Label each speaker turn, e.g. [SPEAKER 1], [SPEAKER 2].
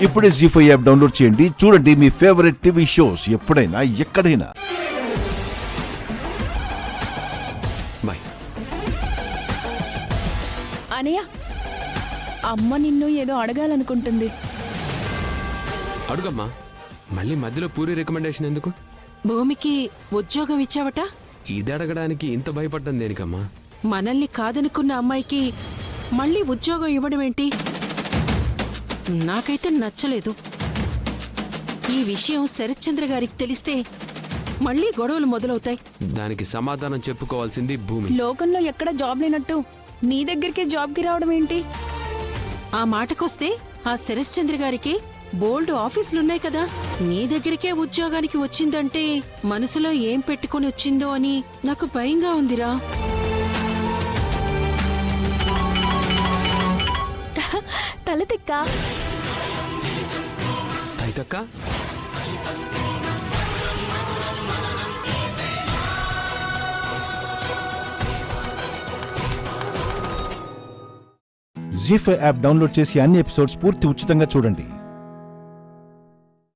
[SPEAKER 1] ఇప్పుడే జీ5 app download చేయండి. చూడండి మీ ఫేవరెట్ టీవీ షోస్ ఎప్పుడైనా ఎక్కడైనా.
[SPEAKER 2] అనయ్య, అమ్మ నిన్ను ఏదో అడగాలనుకుంటుంది.
[SPEAKER 3] అడుగమ్మా. మళ్ళీ మధ్యలో పూరి రికమెండేషన్ ఎందుకు?
[SPEAKER 4] భూమికి ఉద్యోగం ఇచ్చావట.
[SPEAKER 3] ఇది అడగడానికి ఇంత భయపడ్డం దేనికమ్మా?
[SPEAKER 4] మనల్ని కాదనుకున్న అమ్మాయికి మళ్ళీ ఉద్యోగం ఇవ్వడం ఏంటి? నాకైతే నచ్చలేదు. ఈ విషయం శరత్చంద్ర గారికి తెలిస్తే మళ్ళీ గొడవలు మొదలవుతాయి.
[SPEAKER 3] దానికి సమాధానం చెప్పుకోవాల్సింది భూమి.
[SPEAKER 2] లోకంలో ఎక్కడ జాబ్ లేనట్టు నీ దగ్గరికే జాబ్కి రావడం ఏంటి?
[SPEAKER 4] ఆ మాటకొస్తే ఆ శరత్చంద్ర గారికి బోల్డ్ ఆఫీసులున్నాయి కదా. నీ దగ్గరికే ఉద్యోగానికి వచ్చిందంటే మనసులో ఏం పెట్టుకుని వచ్చిందో అని నాకు భయంగా ఉందిరా.
[SPEAKER 2] తలతిక్క
[SPEAKER 3] తైతక్క,
[SPEAKER 1] జీ5 యాప్ డౌన్లోడ్ చేసి అన్ని ఎపిసోడ్స్ పూర్తి ఉచితంగా చూడండి.